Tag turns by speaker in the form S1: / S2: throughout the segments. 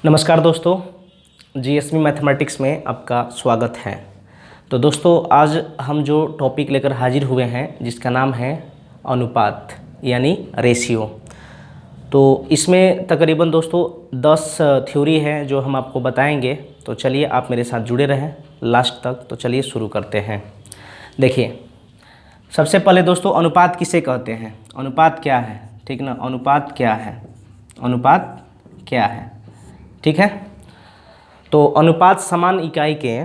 S1: नमस्कार दोस्तों, GSV mathematics में आपका स्वागत है। तो दोस्तों, आज हम जो टॉपिक लेकर हाजिर हुए हैं जिसका नाम है अनुपात यानी रेशियो। तो इसमें तकरीबन दोस्तों 10 थ्योरी है जो हम आपको बताएंगे। तो चलिए आप मेरे साथ जुड़े रहें लास्ट तक। तो चलिए शुरू करते हैं। देखिए, सबसे पहले दोस्तों अनुपात किसे कहते हैं, अनुपात क्या है, ठीक ना। अनुपात क्या है, अनुपात क्या है, ठीक है। तो अनुपात समान इकाई के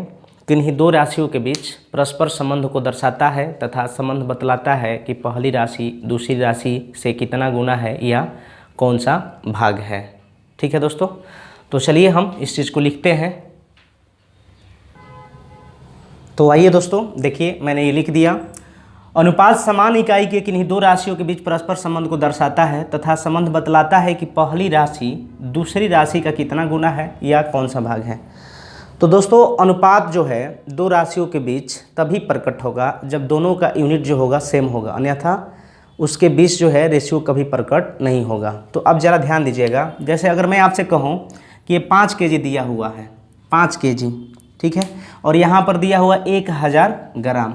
S1: किन्हीं दो राशियों के बीच परस्पर संबंध को दर्शाता है तथा संबंध बतलाता है कि पहली राशि दूसरी राशि से कितना गुना है या कौन सा भाग है, ठीक है दोस्तों। तो चलिए हम इस चीज़ को लिखते हैं। तो आइए दोस्तों, देखिए मैंने ये लिख दिया। अनुपात समान इकाई के किन्हीं दो राशियों के बीच परस्पर संबंध को दर्शाता है तथा संबंध बतलाता है कि पहली राशि दूसरी राशि का कितना गुना है या कौन सा भाग है। तो दोस्तों अनुपात जो है दो राशियों के बीच तभी प्रकट होगा जब दोनों का यूनिट जो होगा सेम होगा, अन्यथा उसके बीच जो है रेशियो कभी प्रकट नहीं होगा। तो अब ज़रा ध्यान दीजिएगा। जैसे अगर मैं आपसे कहूँ कि ये 5 kg दिया हुआ है, 5 kg, ठीक है, और यहाँ पर दिया हुआ 1000 ग्राम।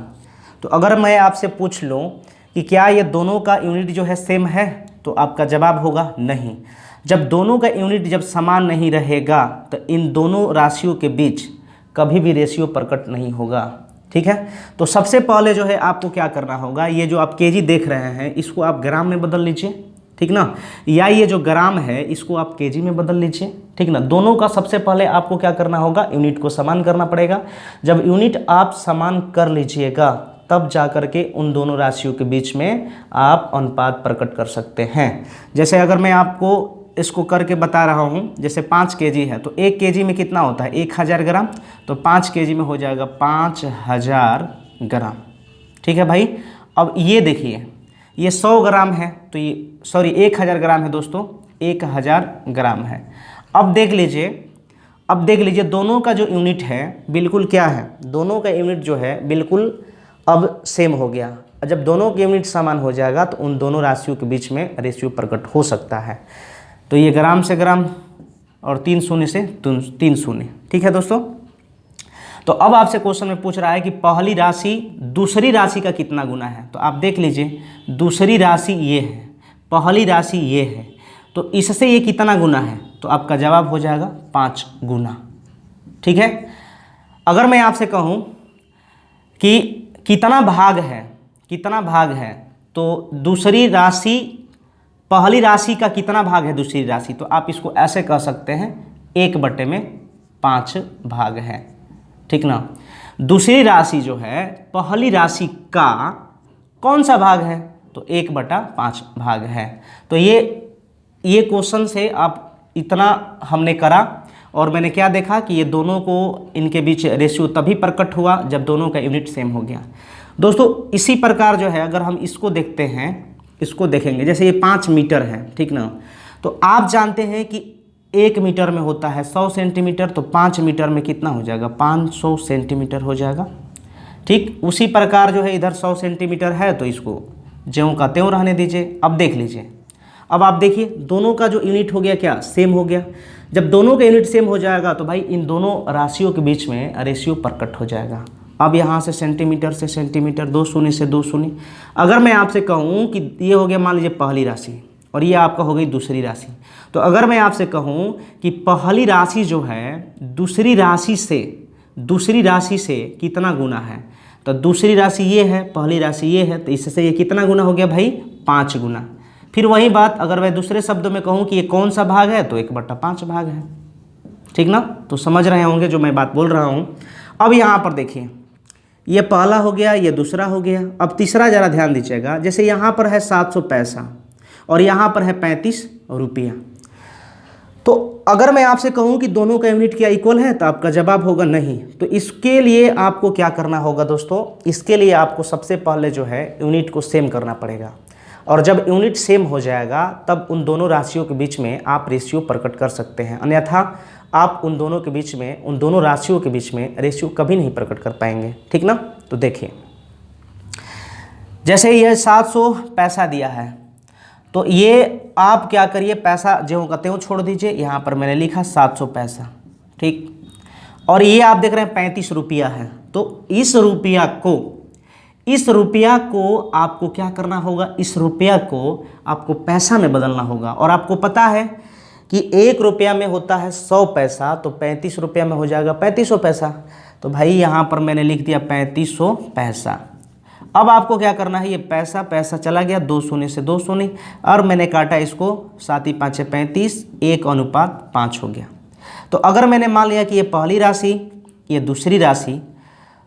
S1: तो अगर मैं आपसे पूछ लूँ कि क्या ये दोनों का यूनिट जो है सेम है, तो आपका जवाब होगा नहीं। जब दोनों का यूनिट जब समान नहीं रहेगा तो इन दोनों राशियों के बीच कभी भी रेशियो प्रकट नहीं होगा, ठीक है। तो सबसे पहले जो है आपको क्या करना होगा, ये जो आप केजी देख रहे हैं इसको आप ग्राम में बदल लीजिए, ठीक ना, या ये जो ग्राम है इसको आप केजी में बदल लीजिए, ठीक ना। दोनों का सबसे पहले आपको क्या करना होगा, यूनिट को समान करना पड़ेगा। जब यूनिट आप समान कर लीजिएगा तब जा कर के उन दोनों राशियों के बीच में आप अनुपात प्रकट कर सकते हैं। जैसे अगर मैं आपको इसको करके बता रहा हूँ, जैसे 5 kg है तो 1 kg में कितना होता है, 1000 ग्राम। तो 5 kg में हो जाएगा 5000 ग्राम, ठीक है भाई। अब ये देखिए, ये 100 ग्राम है, तो ये 1000 ग्राम है दोस्तों, 1000 ग्राम है। अब देख लीजिए दोनों का जो यूनिट है बिल्कुल क्या है, दोनों का यूनिट जो है बिल्कुल अब सेम हो गया। जब दोनों के यूनिट समान हो जाएगा तो उन दोनों राशियों के बीच में रेशियो प्रकट हो सकता है। तो ये ग्राम से ग्राम और 3 शून्य से 3 शून्य, ठीक है दोस्तों। तो अब आपसे क्वेश्चन में पूछ रहा है कि पहली राशि दूसरी राशि का कितना गुना है। तो आप देख लीजिए, दूसरी राशि ये है, पहली राशि ये है, तो इससे ये कितना गुना है, तो आपका जवाब हो जाएगा 5 गुना, ठीक है। अगर मैं आपसे कहूँ कि कितना भाग है, तो दूसरी राशि पहली राशि का कितना भाग है दूसरी राशि, तो आप इसको ऐसे कह सकते हैं 1/5 भाग है, ठीक ना। दूसरी राशि जो है पहली राशि का कौन सा भाग है, तो 1/5 भाग है। तो ये क्वेश्चन से आप इतना हमने करा और मैंने क्या देखा कि ये दोनों को इनके बीच रेशियो तभी प्रकट हुआ जब दोनों का यूनिट सेम हो गया। दोस्तों इसी प्रकार जो है अगर हम इसको देखते हैं, इसको देखेंगे, जैसे ये 5 मीटर है, ठीक ना। तो आप जानते हैं कि 1 मीटर में होता है 100 सेंटीमीटर, तो 5 मीटर में कितना हो जाएगा, 500 सेंटीमीटर हो जाएगा, ठीक। उसी प्रकार जो है इधर 100 सेंटीमीटर है तो इसको ज्यों का त्यों रहने दीजिए। अब देख लीजिए, अब आप देखिए दोनों का जो यूनिट हो गया क्या, सेम हो गया। जब दोनों का यूनिट सेम हो जाएगा तो भाई इन दोनों राशियों के बीच में रेशियो प्रकट हो जाएगा। अब यहाँ से सेंटीमीटर से सेंटीमीटर, 2 शून्य से 2 शून्य। अगर मैं आपसे कहूँ कि ये हो गया मान लीजिए पहली राशि और ये आपका हो गई दूसरी राशि, तो अगर मैं आपसे कहूँ कि पहली राशि जो है दूसरी राशि से कितना गुना है, तो दूसरी राशि ये है, पहली राशि ये है, तो इससे ये कितना गुना हो गया भाई, 5 गुना। फिर वही बात अगर मैं दूसरे शब्दों में कहूँ कि ये कौन सा भाग है, तो 1/5 भाग है, ठीक ना। तो समझ रहे होंगे जो मैं बात बोल रहा हूँ। अब यहाँ पर देखिए, ये पहला हो गया, ये दूसरा हो गया। अब तीसरा ज़रा ध्यान दीजिएगा, जैसे यहाँ पर है 700 पैसा और यहाँ पर है 35 रुपया। तो अगर मैं आपसे कहूँ कि दोनों का यूनिट क्या इक्वल है, तो आपका जवाब होगा नहीं। तो इसके लिए आपको क्या करना होगा दोस्तों, इसके लिए आपको सबसे पहले जो है यूनिट को सेम करना पड़ेगा, और जब यूनिट सेम हो जाएगा तब उन दोनों राशियों के बीच में आप रेशियो प्रकट कर सकते हैं, अन्यथा आप उन दोनों के बीच में, उन दोनों राशियों के बीच में रेशियो कभी नहीं प्रकट कर पाएंगे, ठीक ना। तो देखिए, जैसे यह 700 पैसा दिया है, तो ये आप क्या करिए, पैसा जो कहते हो छोड़ दीजिए। यहाँ पर मैंने लिखा 700 पैसा, ठीक। और ये आप देख रहे हैं 35 रुपया है। तो इस रुपया को आपको क्या करना होगा, इस रुपया को आपको पैसा में बदलना होगा। और आपको पता है कि 1 रुपया में होता है 100 पैसा, तो 35 रुपया में हो जाएगा 3500 पैसा। तो भाई यहाँ पर मैंने लिख दिया 3500 पैसा। अब आपको क्या करना है, ये पैसा पैसा चला गया, 2 शून्य से 2 शून्य, और मैंने काटा इसको 7 × 5 = 35, 1:5 हो गया। तो अगर मैंने मान लिया कि ये पहली राशि, ये दूसरी राशि,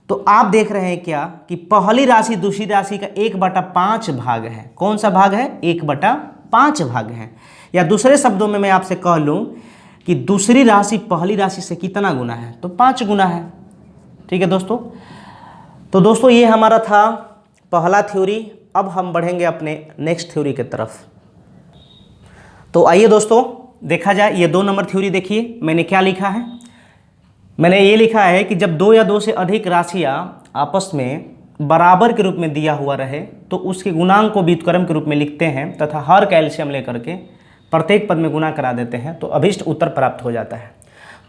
S1: तो आप देख रहे हैं क्या कि पहली राशि दूसरी राशि का 1/5 भाग है। कौन सा भाग है, 1/5 भाग है। या दूसरे शब्दों में मैं आपसे कह लूँ कि दूसरी राशि पहली राशि से कितना गुना है, तो 5 गुना है। ठीक है दोस्तों। तो दोस्तों ये हमारा था पहला थ्योरी। अब हम बढ़ेंगे अपने नेक्स्ट थ्योरी की तरफ। तो आइए दोस्तों देखा जाए, ये 2 नंबर थ्योरी देखिए मैंने क्या लिखा है। मैंने ये लिखा है कि जब 2 या 2 से अधिक राशियाँ आपस में बराबर के रूप में दिया हुआ रहे तो उसके गुणांक को व्युत्क्रम के रूप में लिखते हैं तथा हर का एलसीएम लेकर के प्रत्येक पद में गुणा करा देते हैं तो अभीष्ट उत्तर प्राप्त हो जाता है।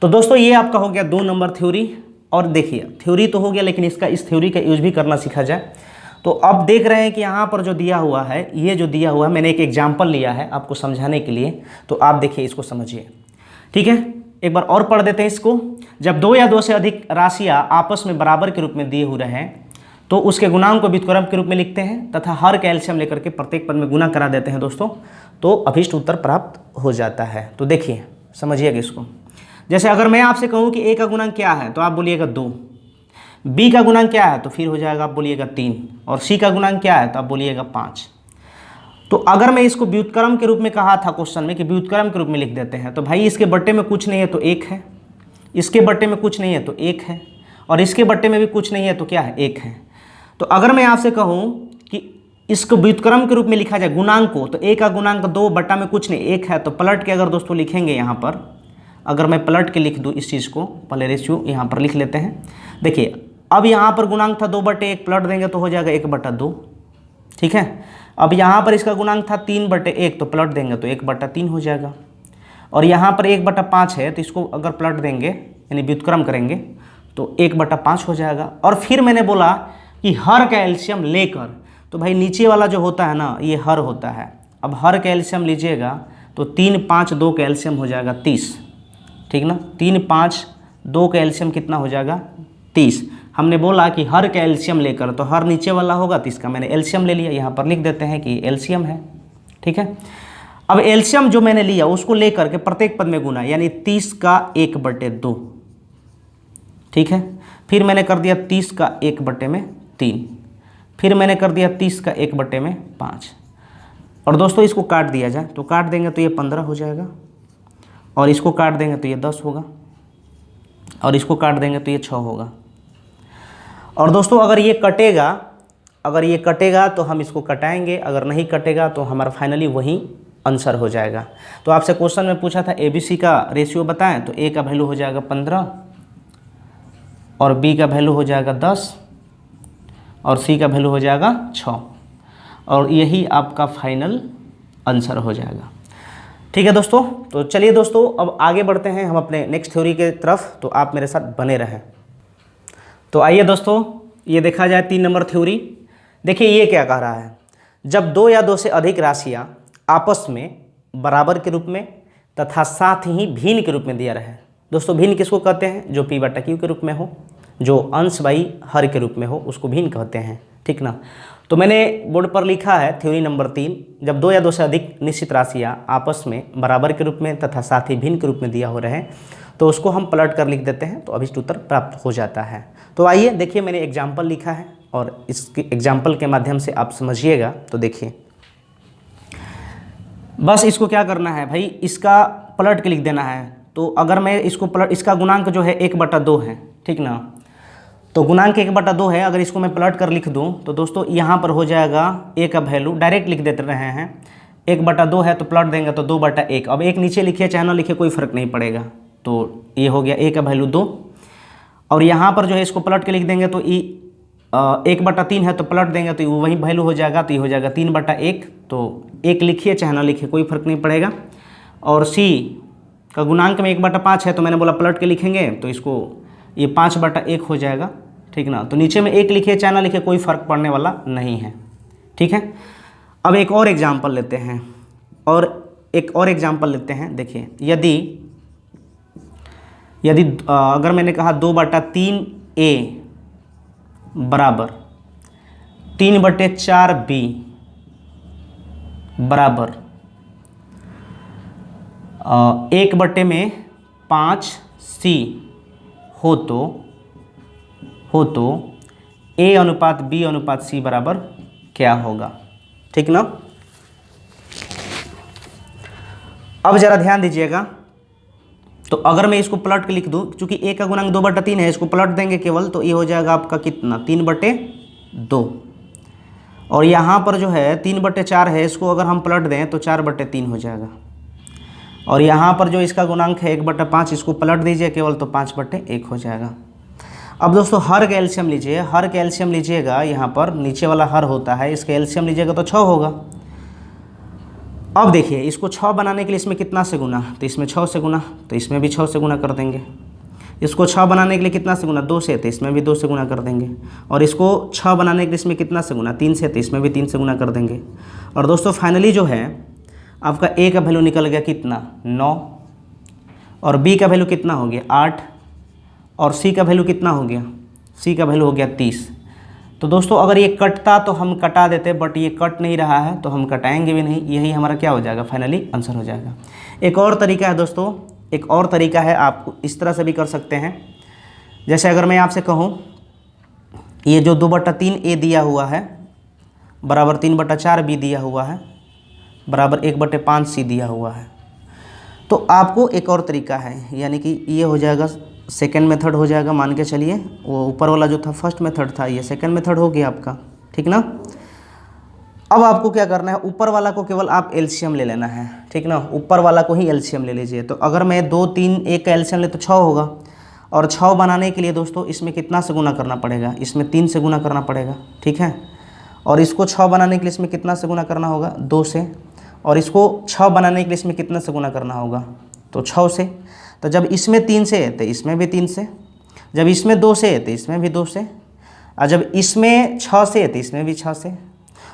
S1: तो दोस्तों ये आपका हो गया 2 नंबर थ्योरी। और देखिए थ्योरी तो हो गया, लेकिन इस थ्योरी का यूज भी करना सीखा जाए। तो अब देख रहे हैं कि यहाँ पर जो दिया हुआ है, ये जो दिया हुआ है, मैंने एक एग्जाम्पल लिया है आपको समझाने के लिए। तो आप देखिए इसको समझिए, ठीक है। एक बार और पढ़ देते हैं इसको। जब 2 या 2 से अधिक राशियाँ आपस में बराबर के रूप में दिए हुए रहें तो उसके गुणांक को व्युत्क्रम के रूप में लिखते हैं तथा हर का एलसीएम लेकर के प्रत्येक पद में गुणा करा देते हैं दोस्तों, तो अभीष्ट उत्तर प्राप्त हो जाता है। तो देखिए समझिएगा इसको। जैसे अगर मैं आपसे कहूँ कि ए का गुणांक क्या है, तो आप बोलिएगा 2। बी का गुणांक क्या है, तो फिर हो जाएगा आप बोलिएगा 3। और सी का गुणांक क्या है, तो आप बोलिएगा 5। तो अगर मैं इसको व्युत्क्रम के रूप में कहा था क्वेश्चन में कि व्युत्क्रम के रूप में लिख देते हैं, तो भाई इसके बट्टे में कुछ नहीं है तो 1 है, इसके बट्टे में कुछ नहीं है तो 1 है, और इसके बट्टे में भी कुछ नहीं है तो क्या है, 1 है। तो अगर मैं आपसे कहूँ कि इसको व्युत्क्रम के रूप में लिखा जाए गुणांक को, तो ए का गुणांक 2 बट्टा में कुछ नहीं 1 है। तो पलट के अगर दोस्तों लिखेंगे यहाँ पर, अगर मैं पलट के लिख दूँ इस चीज़ को, पहले रेशियो यहाँ पर लिख लेते हैं। देखिए अब यहाँ पर गुणांक था 2/1, पलट देंगे तो हो जाएगा 1/2, ठीक है। अब यहाँ पर इसका गुणांक था 3/1, तो पलट देंगे तो 1/3 हो जाएगा। और यहाँ पर 1/5 है, तो इसको अगर पलट देंगे यानी व्युत्क्रम करेंगे तो 1/5 हो जाएगा। और फिर मैंने बोला कि हर का एलसीएम लेकर, तो भाई नीचे वाला जो होता है ना, ये हर होता है। अब हर का एलसीएम लीजिएगा तो 3, 5, 2 का एलसीएम हो जाएगा 30, ठीक ना। 3, 5, 2 का एलसीएम कितना हो जाएगा, 30। हमने बोला कि हर का एलसीएम लेकर, तो हर नीचे वाला होगा तो इसका मैंने एलसीएम ले लिया, यहाँ पर लिख देते हैं कि एलसीएम है, ठीक है। अब एलसीएम जो मैंने लिया उसको लेकर के प्रत्येक पद में गुना, यानी 30 का 1/2, ठीक है। फिर मैंने कर दिया 30 का 1/3, फिर मैंने कर दिया 30 का 1/5। और दोस्तों इसको काट दिया जाए तो काट देंगे तो ये 15 हो जाएगा, और इसको काट देंगे तो ये 10 होगा, और इसको काट देंगे तो ये 6 होगा। और दोस्तों अगर ये कटेगा तो हम इसको कटाएंगे, अगर नहीं कटेगा तो हमारा फाइनली वही आंसर हो जाएगा। तो आपसे क्वेश्चन में पूछा था ABC का रेशियो बताएं, तो A का वैल्यू हो जाएगा 15, और B का वैल्यू हो जाएगा 10, और C का वैल्यू हो जाएगा 6, और यही आपका फाइनल आंसर हो जाएगा। ठीक है दोस्तों। तो चलिए दोस्तों अब आगे बढ़ते हैं हम अपने नेक्स्ट थ्योरी के तरफ, तो आप मेरे साथ बने रहें। तो आइए दोस्तों ये देखा जाए 3 नंबर थ्योरी। देखिए ये क्या कह रहा है, जब 2 या 2 से अधिक राशियाँ आपस में बराबर के रूप में तथा साथ ही भिन्न के रूप में दिया रहे। दोस्तों भिन्न किसको कहते हैं, जो P/Q के रूप में हो, जो अंश बाई हर के रूप में हो, उसको भिन्न कहते हैं, ठीक ना। तो मैंने बोर्ड पर लिखा है थ्योरी नंबर 3, जब 2 या 2 से अधिक निश्चित राशियाँ आपस में बराबर के रूप में तथा साथ ही भिन्न के रूप में दिया हो रहे तो उसको हम पलट कर लिख देते हैं तो अभीष्ट उत्तर प्राप्त हो जाता है। तो आइए देखिए मैंने एग्जाम्पल लिखा है और इस एग्जाम्पल के माध्यम से आप समझिएगा। तो देखिए बस इसको क्या करना है भाई, इसका पलट के लिख देना है। तो अगर मैं इसको पलट, इसका गुणांक जो है 1/2 है, ठीक ना। तो गुणांक 1/2 है, अगर इसको मैं पलट कर लिख दूं तो दोस्तों यहाँ पर हो जाएगा A का वैल्यू, डायरेक्ट लिख देते रहे हैं, 1/2 है तो पलट देंगे तो 2/1। अब 1 नीचे लिखिए चाहे ना लिखिए कोई फ़र्क नहीं पड़ेगा। तो ये हो गया A का वैल्यू 2, और यहाँ पर जो है इसको पलट के लिख देंगे तो 1/3 है तो पलट देंगे तो वही वैल्यू हो जाएगा, तो ये हो जाएगा 3/1। तो 1 लिखिए चाहे ना लिखिए कोई फर्क नहीं पड़ेगा। और c का गुणांक में 1/5 है तो मैंने बोला पलट के लिखेंगे तो इसको ये 5/1 हो जाएगा, ठीक ना। तो नीचे में 1 लिखिए चाहे ना लिखिए कोई फर्क पड़ने वाला नहीं है, ठीक है। अब एक और एग्जाम्पल लेते हैं, देखिए यदि अगर मैंने कहा 2/3a बराबर 3/4b बराबर 1/5c हो तो a/b/c बराबर क्या होगा, ठीक ना। अब जरा ध्यान दीजिएगा, तो अगर मैं इसको पलट के लिख दूं, चूंकि a का गुणांक 2/3 है, इसको पलट देंगे केवल तो ये हो जाएगा आपका कितना 3/2। और यहाँ पर जो है 3/4 है, इसको अगर हम पलट दें तो 4/3 हो जाएगा। और यहाँ पर जो इसका गुणांक है 1/5, इसको पलट दीजिए केवल तो 5/1 हो जाएगा। अब दोस्तों हर का एलसीएम लीजिएगा, यहाँ पर नीचे वाला हर होता है, इसका एलसीएम लीजिएगा तो 6 होगा। अब देखिए इसको 6 बनाने के लिए इसमें कितना से गुना, तो इसमें 6 से गुना, तो इसमें भी 6 से गुना कर देंगे। इसको 6 बनाने के लिए कितना से गुना, 2 से, तो इसमें भी 2 से गुना कर देंगे। और इसको 6 बनाने के लिए इसमें कितना से गुना, 3 से, तो इसमें भी 3 से गुना कर देंगे। और दोस्तों फाइनली जो है आपका a का वैल्यू निकल गया कितना 9, और b का वैल्यू कितना हो गया 8, और c का वैल्यू कितना हो गया, c का वैल्यू हो गया 30। तो दोस्तों अगर ये कटता तो हम कटा देते, बट ये कट नहीं रहा है तो हम कटाएंगे भी नहीं, यही हमारा क्या हो जाएगा फाइनली आंसर हो जाएगा। एक और तरीका है दोस्तों, आप इस तरह से भी कर सकते हैं। जैसे अगर मैं आपसे कहूँ ये जो 2/3a दिया हुआ है बराबर 3/4b दिया हुआ है बराबर 1/5c दिया हुआ है, तो आपको एक और तरीका है, यानी कि ये हो जाएगा सेकेंड मेथड हो जाएगा, मान के चलिए। वो ऊपर वाला जो था फर्स्ट मेथड था, ये सेकेंड मेथड हो गया आपका, ठीक ना। अब आपको क्या करना है, ऊपर वाला को केवल आप एलसीएम ले लेना है, ठीक ना। ऊपर वाला को ही एलसीएम ले लीजिए। तो अगर मैं 2, 3, 1 का एलसीएम ले तो 6 होगा। और 6 बनाने के लिए दोस्तों इसमें कितना से गुना करना पड़ेगा, इसमें 3 से गुना करना पड़ेगा, ठीक है। और इसको 6 बनाने के लिए इसमें कितना से गुना करना होगा, 2 से। और इसको 6 बनाने के लिए इसमें कितना से गुना करना होगा, तो 6 से। तो जब इसमें 3 से है तो इसमें भी 3 से, जब इसमें 2 से है तो इसमें भी 2 से, और जब इसमें 6 से है तो इसमें भी 6 से।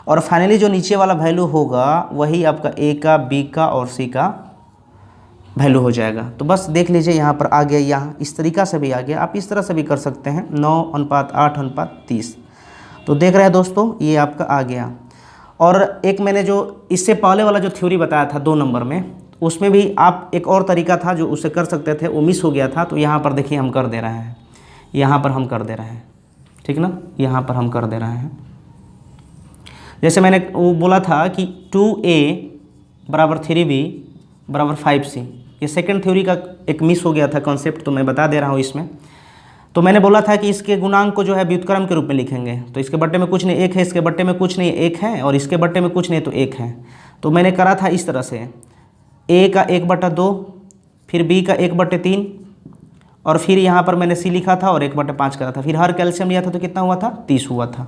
S1: और फाइनली जो नीचे वाला वैल्यू होगा वही आपका a का, b का और c का वैल्यू हो जाएगा। तो बस देख लीजिए यहाँ पर आ गया, यहाँ इस तरीक़ा से भी आ गया। आप इस तरह से भी कर सकते हैं 9:8:30। तो देख रहे हैं दोस्तों ये आपका आ गया। और एक मैंने जो इससे पहले वाला जो थ्योरी बताया था 2 नंबर में, उसमें भी आप एक और तरीका था जो उससे कर सकते थे, वो मिस हो गया था। तो यहाँ पर देखिए हम कर दे रहे हैं, यहाँ पर हम कर दे रहे हैं, ठीक ना। यहाँ पर हम कर दे रहे हैं, जैसे मैंने वो बोला था कि 2a बराबर 3b बराबर 5c। ये सेकंड थ्योरी का एक मिस हो गया था कॉन्सेप्ट, तो मैं बता दे रहा हूँ इसमें। तो मैंने बोला था कि इसके गुणांक को जो है व्युत्क्रम के रूप में लिखेंगे। तो इसके बट्टे में कुछ नहीं 1 है, इसके बट्टे में कुछ नहीं 1 है, और इसके बट्टे में कुछ नहीं तो 1 है। तो मैंने करा था इस तरह से, a का 1/2, फिर b का 1/3, और फिर यहाँ पर मैंने c लिखा था और 1/5 करा था। फिर हर कैल्शियम लिया था तो कितना हुआ था 30 हुआ था,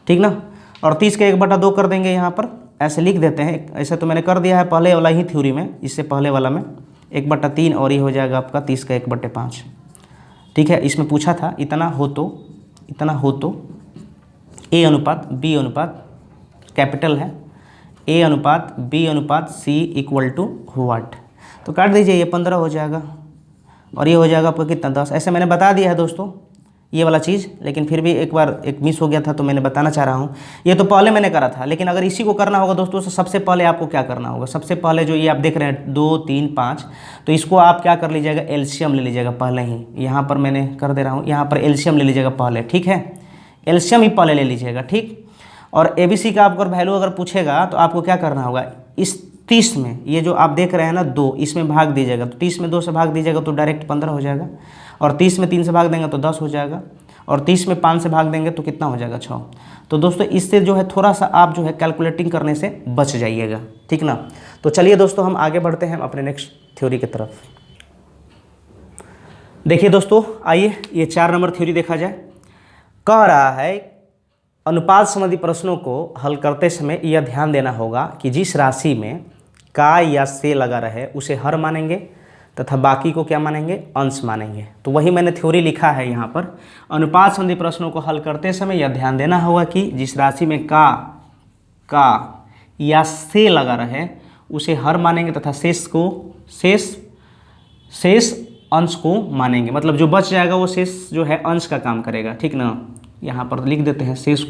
S1: ठीक ना। और 30 का 1/2 कर देंगे, यहाँ पर ऐसे लिख देते हैं। ऐसे तो मैंने कर दिया है पहले वाला ही थ्योरी में, इससे पहले वाला में 1/3, और ये हो जाएगा आपका 30 का 1/5, ठीक है। इसमें पूछा था इतना हो तो a/b/ कैपिटल है, a/b/c इक्वल टू व्हाट। तो काट दीजिए, ये 15 हो जाएगा और ये हो जाएगा आपका कितना 10। ऐसे मैंने बता दिया है दोस्तों ये वाला चीज़, लेकिन फिर भी एक बार एक मिस हो गया था तो मैंने बताना चाह रहा हूँ। ये तो पहले मैंने करा था, लेकिन अगर इसी को करना होगा दोस्तों तो सबसे पहले आपको क्या करना होगा, सबसे पहले जो ये आप देख रहे हैं 2, 3, 5, तो इसको आप क्या कर लीजिएगा, एलसीएम ले लीजिएगा पहले ही। यहाँ पर मैंने कर दे रहा हूँ, यहाँ पर एलसीएम ले लीजिएगा पहले, ठीक है। एलसीएम ही पहले ले लीजिएगा, ठीक। और एबीसी का आपको वैल्यू अगर पूछेगा तो आपको क्या करना होगा, इस 30 में ये जो आप देख रहे हैं ना 2, इसमें भाग दीजिएगा। तो 30 में 2 से भाग दीजिएगा तो डायरेक्ट 15 हो जाएगा, और 30 में 3 से भाग देंगे तो 10 हो जाएगा, और 30 में 5 से भाग देंगे तो कितना हो जाएगा 6। तो दोस्तों इससे जो है थोड़ा सा आप जो है कैलकुलेटिंग करने से बच जाइएगा, ठीक ना। तो चलिए दोस्तों हम आगे बढ़ते हैं अपने नेक्स्ट थ्योरी की तरफ। देखिए दोस्तों आइए ये 4 नंबर थ्योरी देखा जाए। कह रहा है अनुपात संबंधी प्रश्नों को हल करते समय यह ध्यान देना होगा कि जिस राशि में का या से लगा रहे उसे हर मानेंगे तथा बाकी को क्या मानेंगे, अंश मानेंगे। तो वही मैंने थ्योरी लिखा है यहाँ पर। अनुपात संबंधी प्रश्नों को हल करते समय यह ध्यान देना होगा कि जिस राशि में का या से लगा रहे उसे हर मानेंगे तथा शेष अंश को मानेंगे। मतलब जो बच जाएगा वो शेष जो है अंश का काम करेगा, ठीक ना। यहाँ पर लिख देते हैं शेष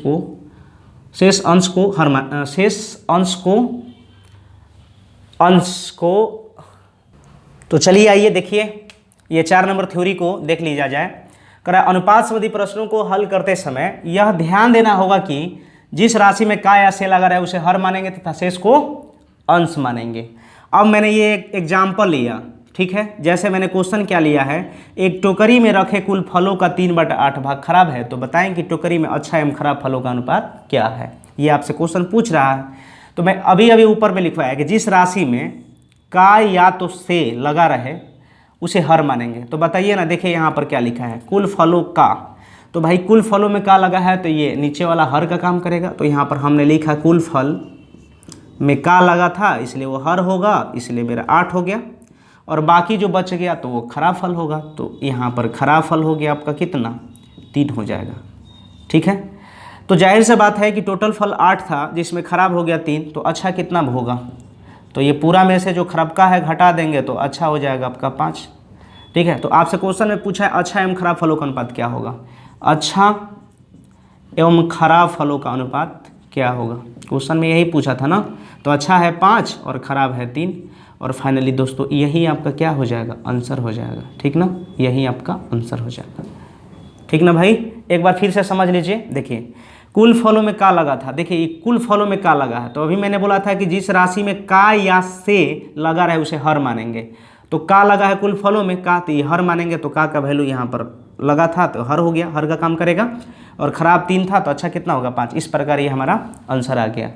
S1: अंश को। तो चलिए आइए देखिए, ये 4 नंबर थ्योरी को देख लीजिए जाए। करा अनुपात संबंधी प्रश्नों को हल करते समय यह ध्यान देना होगा कि जिस राशि में का या से लगा रहा है उसे हर मानेंगे तथा शेष को अंश मानेंगे। अब मैंने ये एक एग्जाम्पल लिया, ठीक है। जैसे मैंने क्वेश्चन क्या लिया है, एक टोकरी में रखे कुल फलों का 3/8 भाग खराब है, तो बताएं कि टोकरी में अच्छा एवं खराब फलों का अनुपात क्या है। ये आपसे क्वेश्चन पूछ रहा है। तो मैं अभी ऊपर में लिखवाया कि जिस राशि में का या तो से लगा रहे उसे हर मानेंगे। तो बताइए ना, देखिए यहाँ पर क्या लिखा है, कुल फलों का। तो भाई कुल फलों में का लगा है तो ये नीचे वाला हर का काम करेगा। तो यहाँ पर हमने लिखा कुल फल में का लगा था इसलिए वो हर होगा, इसलिए मेरा 8 हो गया। और बाकी जो बच गया तो वो खराब फल होगा। तो यहाँ पर खराब फल हो गया आपका कितना, 3 हो जाएगा, ठीक है। तो जाहिर सी बात है कि टोटल फल 8 था जिसमें खराब हो गया 3, तो अच्छा कितना होगा। तो ये पूरा में से जो खराब का है घटा देंगे तो अच्छा हो जाएगा आपका 5, ठीक है। तो आपसे क्वेश्चन में पूछा है अच्छा एवं खराब फलों का अनुपात क्या होगा। अच्छा एवं खराब फलों का अनुपात क्या होगा, क्वेश्चन में यही पूछा था ना। तो अच्छा है 5 और खराब है 3। और फाइनली दोस्तों यही आपका क्या हो जाएगा, आंसर हो जाएगा, ठीक ना। यही आपका आंसर हो जाएगा, ठीक ना भाई। एक बार फिर से समझ लीजिए। देखिए कुल फलों में का लगा था, देखिए कुल फलों में का लगा है। तो अभी मैंने बोला था कि जिस राशि में का या से लगा रहे उसे हर मानेंगे। तो का लगा है कुल फलों में, का तो ये हर मानेंगे। तो का वैल्यू यहाँ पर लगा था तो हर हो गया, हर का काम करेगा। और खराब 3 था तो अच्छा कितना होगा, 5। इस प्रकार ये हमारा आंसर आ गया।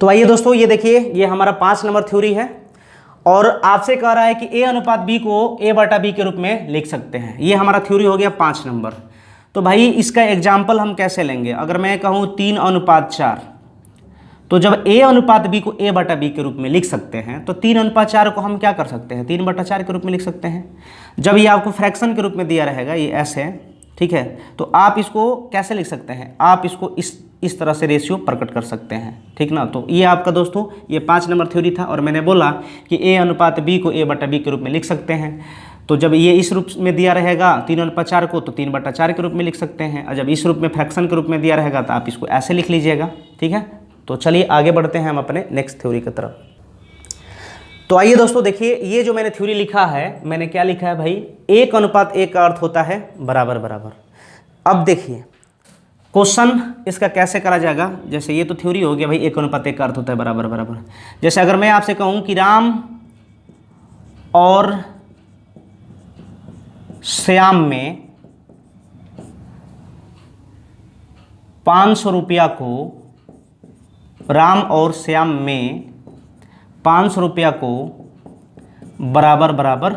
S1: तो आइए दोस्तों ये देखिए, ये हमारा 5 नंबर थ्योरी है। और आपसे कह रहा है कि a अनुपात b को a/b के रूप में लिख सकते हैं। ये हमारा थ्योरी हो गया 5 नंबर। तो भाई इसका एग्जाम्पल हम कैसे लेंगे। अगर मैं कहूँ 3:4, तो जब a अनुपात b को a/b के रूप में लिख सकते हैं तो 3:4 को हम क्या कर सकते हैं, 3/4 के रूप में लिख सकते हैं। जब ये आपको फ्रैक्शन के रूप में दिया रहेगा, ये ऐसे है, ठीक है। तो आप इसको कैसे लिख सकते हैं, आप इसको इस तरह से रेशियो प्रकट कर सकते हैं, ठीक ना। तो ये आपका दोस्तों ये 5 नंबर थ्योरी था। और मैंने बोला कि a अनुपात b को a/b के रूप में लिख सकते हैं। तो जब ये इस रूप में दिया रहेगा 3:4 को तो 3/4 के रूप में लिख सकते हैं। और जब इस रूप में फ्रैक्शन के रूप में दिया रहेगा तो आप इसको ऐसे लिख लीजिएगा, ठीक है। तो चलिए आगे बढ़ते हैं हम अपने नेक्स्ट थ्योरी की तरफ। तो आइए दोस्तों देखिए, ये जो मैंने थ्योरी लिखा है, मैंने क्या लिखा है भाई, 1:1 का अर्थ होता है बराबर बराबर। अब देखिए क्वेश्चन इसका कैसे करा जाएगा। जैसे ये तो थ्योरी हो गया भाई, 1:1 का अर्थ होता है बराबर बराबर। जैसे अगर मैं आपसे कहूँ कि राम और श्याम में 500 रुपया को, राम और श्याम में 500 रुपया को बराबर बराबर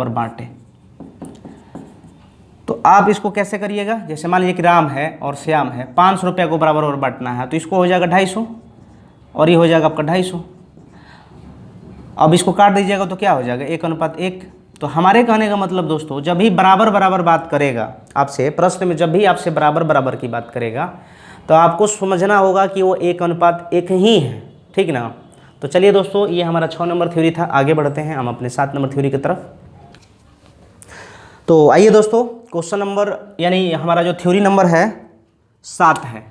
S1: बांटे। तो आप इसको कैसे करिएगा। जैसे मान लीजिए कि राम है और श्याम है, 500 रुपया को बराबर और बांटना है, तो इसको हो जाएगा 250 और ये हो जाएगा आपका 250। अब इसको काट दीजिएगा तो क्या हो जाएगा, 1:1। तो हमारे कहने का मतलब दोस्तों, जब भी बराबर बराबर बात करेगा आपसे प्रश्न में, जब भी आपसे बराबर बराबर की बात करेगा तो आपको समझना होगा कि वो 1:1 ही है, ठीक ना। तो चलिए दोस्तों ये हमारा 6 नंबर थ्योरी था। आगे बढ़ते हैं हम अपने 7 नंबर थ्योरी की तरफ। तो आइए दोस्तों क्वेश्चन नंबर यानी हमारा जो थ्योरी नंबर है 7 है।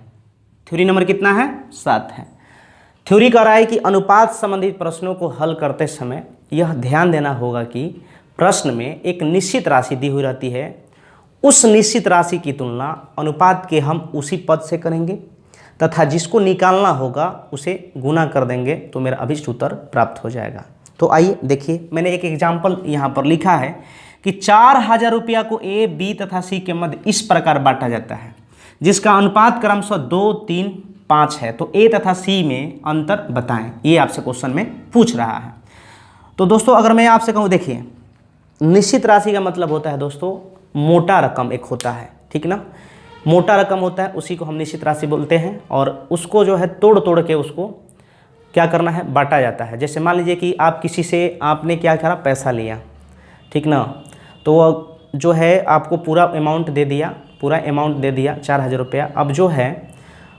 S1: थ्योरी नंबर कितना है, 7 है। थ्योरी कह रहा है कि अनुपात संबंधित प्रश्नों को हल करते समय यह ध्यान देना होगा कि प्रश्न में एक निश्चित राशि दी हुई रहती है, उस निश्चित राशि की तुलना अनुपात के हम उसी पद से करेंगे तथा जिसको निकालना होगा उसे गुना कर देंगे तो मेरा अभिष्ट उत्तर प्राप्त हो जाएगा। तो आइए देखिए, मैंने एक एग्जाम्पल यहाँ पर लिखा है कि 4000 रुपया को ए, बी तथा सी के मध्य इस प्रकार बांटा जाता है जिसका अनुपात क्रमशः 2, 3, 5 है। तो ए तथा सी में अंतर बताएं। ये आपसे क्वेश्चन में पूछ रहा है। तो दोस्तों अगर मैं आपसे कहूँ, देखिए निश्चित राशि का मतलब होता है दोस्तों मोटा रकम एक होता है, ठीक ना, मोटा रकम होता है, उसी को हम निश्चित राशि बोलते हैं। और उसको जो है तोड़ तोड़ के उसको क्या करना है, बांटा जाता है। जैसे मान लीजिए कि आप किसी से आपने क्या करा, पैसा लिया, ठीक ना, तो जो है आपको पूरा अमाउंट दे दिया, पूरा अमाउंट दे दिया 4000 रुपया। अब जो है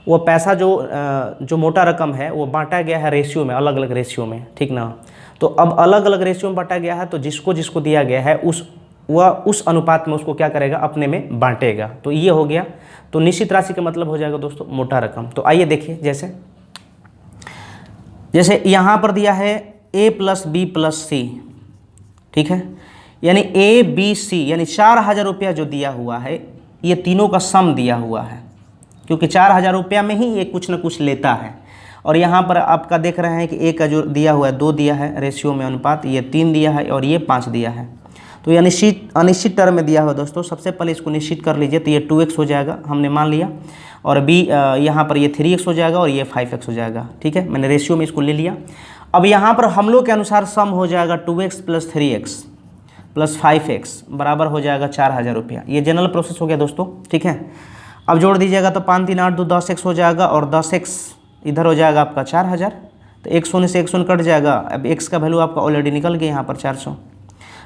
S1: वो पैसा जो मोटा रकम है वो बांटा गया है रेशियो में, अलग अलग रेशियो में, ठीक ना। तो अब अलग अलग रेशियो में बांटा गया है, तो जिसको जिसको दिया गया है वह उस अनुपात में उसको क्या करेगा, अपने में बांटेगा। तो ये हो गया। तो निश्चित राशि का मतलब हो जाएगा दोस्तों मोटा रकम। तो आइए देखिए, जैसे यहाँ पर दिया है a + b + c, ठीक है, यानी a b c, यानी 4000 रुपया जो दिया हुआ है ये तीनों का सम दिया हुआ है, क्योंकि 4000 रुपया में ही ये कुछ ना कुछ लेता है। और यहाँ पर आपका देख रहे हैं कि a का जो दिया हुआ है 2 दिया है रेशियो में अनुपात, ये 3 दिया है और ये 5 दिया है। तो ये अनिश्चित टर्म में दिया हुआ दोस्तों। सबसे पहले इसको निश्चित कर लीजिए, तो ये 2x हो जाएगा, हमने मान लिया, और b यहाँ पर ये 3x हो जाएगा और ये 5x हो जाएगा, ठीक है, मैंने रेशियो में इसको ले लिया। अब यहाँ पर हम लोग के अनुसार सम हो जाएगा 2x + 3x + 5x बराबर हो जाएगा 4000 रुपया। ये जनरल प्रोसेस हो गया दोस्तों, ठीक है। अब जोड़ दीजिएगा तो 5 3 8 2 10x हो जाएगा, और 10x इधर हो जाएगा आपका 4000। तो एक शून्य से एक शून्य कट जाएगा। अब x का वैल्यू आपका ऑलरेडी निकल गया यहाँ पर 400।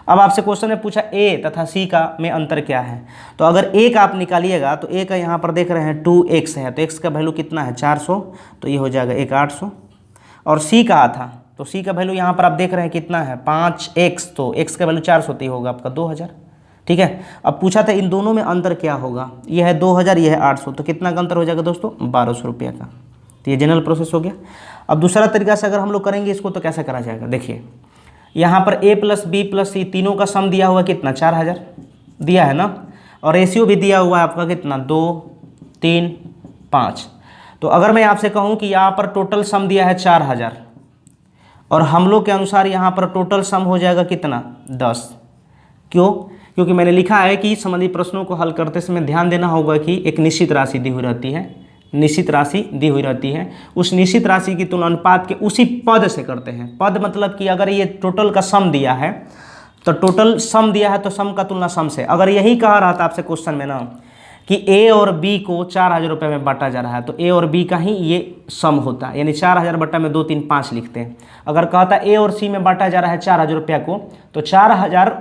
S1: अब आपसे क्वेश्चन में पूछा a तथा c का में अंतर क्या है। तो अगर a का आप निकालिएगा तो a का यहाँ पर देख रहे हैं 2x है, तो x का वैल्यू कितना है 400, तो ये हो जाएगा 1 800। और c कहा था, तो c का वैल्यू यहाँ पर आप देख रहे हैं कितना है 5x, तो x का वैल्यू 400, तो ये होगा आपका 2000, ठीक है। अब पूछा था इन दोनों में अंतर क्या होगा, ये है 2000, ये है 800, तो कितना का अंतर हो जाएगा दोस्तों 1200 रुपया का। तो ये जनरल प्रोसेस हो गया। अब दूसरा तरीका से अगर हम लोग करेंगे इसको तो कैसे करा जाएगा, देखिए यहाँ पर a + b + c तीनों का सम दिया हुआ कितना 4000 दिया है ना, और रेशियो भी दिया हुआ है आपका कितना 2 3 5। तो अगर मैं आपसे कहूँ कि यहाँ पर टोटल सम दिया है 4000, और हम लोग के अनुसार यहाँ पर टोटल सम हो जाएगा कितना 10। क्यों? क्योंकि मैंने लिखा है कि संबंधित प्रश्नों को हल करते समय ध्यान देना होगा कि एक निश्चित राशि दी हुई रहती है, निश्चित राशि दी हुई रहती है, उस निश्चित राशि की तुलना अनुपात के उसी पद से करते हैं। पद मतलब कि अगर ये टोटल का सम दिया है तो टोटल सम दिया है तो सम का तुलना सम से। अगर यही कहा रहा था आपसे क्वेश्चन में ना कि a और b को 4000 रुपये में बांटा जा रहा है, तो a और b का ही ये सम होता है, यानी 4000 बटा में 2 3 5 लिखते हैं। अगर कहता a और c में बांटा जा रहा है 4000 रुपया को, तो 4000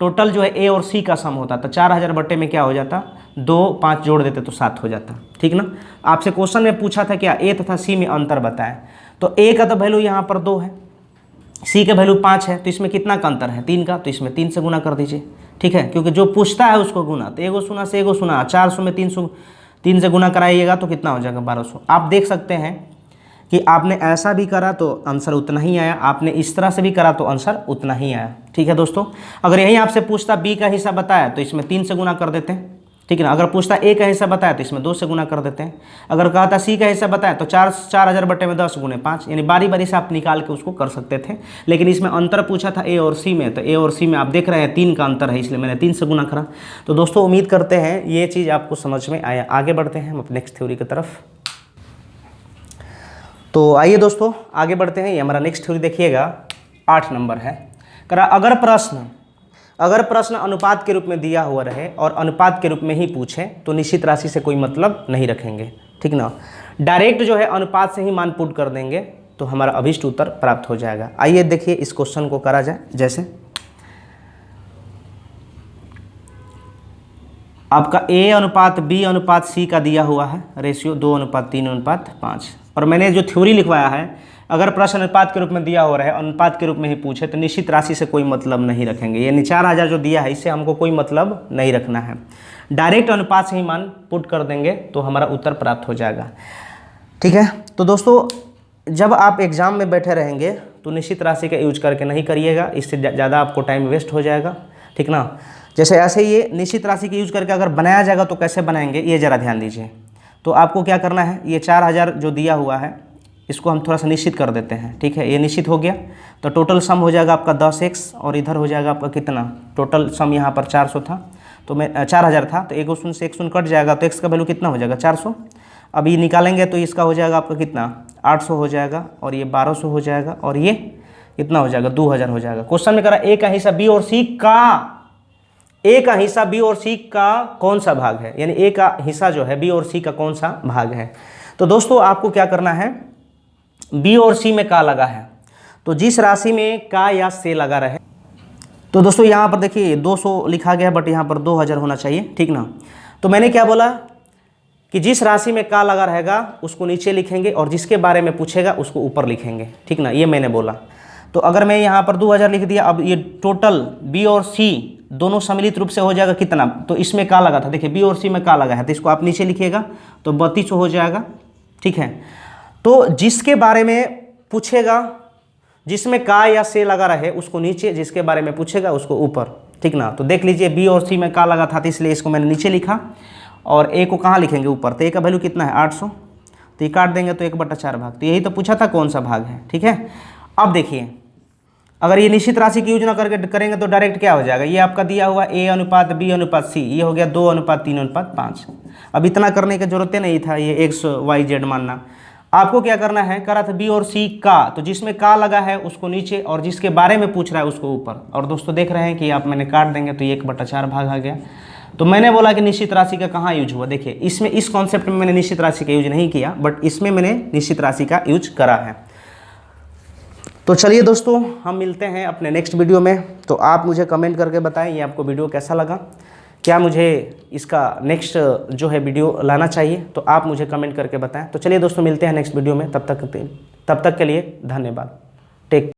S1: टोटल जो है a और c का सम होता, तो 4000 बटे में क्या हो जाता 2 5 जोड़ देते तो 7 हो जाता, ठीक ना। आपसे क्वेश्चन में पूछा था क्या a तथा c में अंतर बताएं, तो a का तो वैल्यू यहाँ पर 2 है, c का वैल्यू 5 है, तो इसमें कितना का अंतर है 3 का, तो इसमें 3 से गुना कर दीजिए, ठीक है, क्योंकि जो पूछता है उसको गुना, तो एगो सुना से एगो सुना, 400 में 3 से गुना कराइएगा तो कितना हो जाएगा 1200। आप देख सकते हैं कि आपने ऐसा भी करा तो आंसर उतना ही आया, आपने इस तरह से भी करा तो आंसर उतना ही आया, ठीक है दोस्तों। अगर यही आपसे पूछता b का हिस्सा बताया तो इसमें 3 से गुना कर देते हैं, ठीक है ना। अगर पूछता a का हिस्सा बताया तो इसमें 2 से गुना कर देते हैं। अगर कहता c का हिस्सा बताया तो 4000 बटे में 10 गुने 5, यानी बारी बारी से आप निकाल के उसको कर सकते थे। लेकिन इसमें अंतर पूछा था a और c में, तो a और c में आप देख रहे हैं 3 का अंतर है, इसलिए मैंने 3 से गुना करा। तो दोस्तों उम्मीद करते हैं ये चीज़ आपको समझ में आया। आगे बढ़ते हैं हम अपने नेक्स्ट थ्योरी की तरफ। तो आइए दोस्तों आगे बढ़ते हैं। ये हमारा नेक्स्ट थ्योरी देखिएगा 8 नंबर है। करा अगर प्रश्न अनुपात के रूप में दिया हुआ रहे और अनुपात के रूप में ही पूछे तो निश्चित राशि से कोई मतलब नहीं रखेंगे, ठीक ना। डायरेक्ट जो है अनुपात से ही मान पुट कर देंगे तो हमारा अभीष्ट उत्तर प्राप्त हो जाएगा। आइए देखिए इस क्वेश्चन को करा जाए। जैसे आपका a अनुपात b अनुपात c का दिया हुआ है रेशियो 2:3:5, और मैंने जो थ्योरी लिखवाया है अगर प्रश्न अनुपात के रूप में दिया हो रहा है, अनुपात के रूप में ही पूछे तो निश्चित राशि से कोई मतलब नहीं रखेंगे। यानी 4000 जो दिया है इससे हमको कोई मतलब नहीं रखना है, डायरेक्ट अनुपात से ही मान पुट कर देंगे तो हमारा उत्तर प्राप्त हो जाएगा, ठीक है। तो दोस्तों जब आप एग्ज़ाम में बैठे रहेंगे तो निश्चित राशि का यूज करके नहीं करिएगा, इससे ज़्यादा आपको टाइम वेस्ट हो जाएगा, ठीक ना। जैसे ऐसे ये निश्चित राशि के यूज करके अगर बनाया जाएगा तो कैसे बनाएंगे ये ज़रा ध्यान दीजिए। तो आपको क्या करना है, ये 4000 जो दिया हुआ है इसको हम थोड़ा सा निश्चित कर देते हैं, ठीक है। ये निश्चित हो गया तो टोटल सम हो जाएगा आपका 10x, और इधर हो जाएगा आपका कितना, टोटल सम यहाँ पर 400 था तो मैं 4000 था, तो एक शून्य से एक शून्य कट जाएगा तो x का वैल्यू कितना हो जाएगा 400। अब ये निकालेंगे तो इसका हो जाएगा आपका कितना 800 हो जाएगा, और ये 1200 हो जाएगा, और ये कितना हो जाएगा 2000 हो जाएगा। क्वेश्चन में करा ए का हिस्सा बी और सी का, ए का हिस्सा बी और सी का कौन सा भाग है, यानी ए का हिस्सा जो है बी और सी का कौन सा भाग है। तो दोस्तों आपको क्या करना है, बी और सी में का लगा है, तो जिस राशि में का या से लगा रहे, तो दोस्तों यहाँ पर देखिए 200 लिखा गया बट यहाँ पर 2000 होना चाहिए, ठीक ना। तो मैंने क्या बोला कि जिस राशि में का लगा रहेगा उसको नीचे लिखेंगे और जिसके बारे में पूछेगा उसको ऊपर लिखेंगे, ठीक ना, ये मैंने बोला। तो अगर मैं यहाँ पर 2000 लिख दिया, अब ये टोटल बी और सी दोनों सम्मिलित रूप से हो जाएगा कितना, तो इसमें का लगा था, देखिए बी और सी में का लगा है, तो इसको आप नीचे लिखिएगा तो 3200 हो जाएगा, ठीक है। तो जिसके बारे में पूछेगा, जिसमें का या से लगा रहे उसको नीचे, जिसके बारे में पूछेगा उसको ऊपर, ठीक ना। तो देख लीजिए बी और सी में का लगा था तो इसलिए इसको मैंने नीचे लिखा, और ए को कहाँ लिखेंगे ऊपर, तो ए का वैल्यू कितना है 800, तो ये काट देंगे तो 1/4 भाग, तो यही तो पूछा था कौन सा भाग है, ठीक है। अब देखिए अगर ये निश्चित राशि की यूज ना करके करेंगे तो डायरेक्ट क्या हो जाएगा, ये आपका दिया हुआ ए अनुपात बी अनुपात सी, ये हो गया 2:3:5। अब इतना करने की जरूरत नहीं था ये एक्स वाई जेड मानना। आपको क्या करना है, करा था बी और सी का, तो जिसमें का लगा है उसको नीचे और जिसके बारे में पूछ रहा है उसको ऊपर। और दोस्तों देख रहे हैं कि आप मैंने काट देंगे तो ये 1/4 भाग आ गया। तो मैंने बोला कि निश्चित राशि का कहाँ यूज हुआ, देखिए इसमें इस कॉन्सेप्ट में मैंने निश्चित राशि का यूज नहीं किया, बट इसमें मैंने निश्चित राशि का यूज करा है। तो चलिए दोस्तों हम मिलते हैं अपने नेक्स्ट वीडियो में। तो आप मुझे कमेंट करके बताएं ये आपको वीडियो कैसा लगा, क्या मुझे इसका नेक्स्ट जो है वीडियो लाना चाहिए, तो आप मुझे कमेंट करके बताएं। तो चलिए दोस्तों मिलते हैं नेक्स्ट वीडियो में, तब तक के लिए धन्यवाद। टेक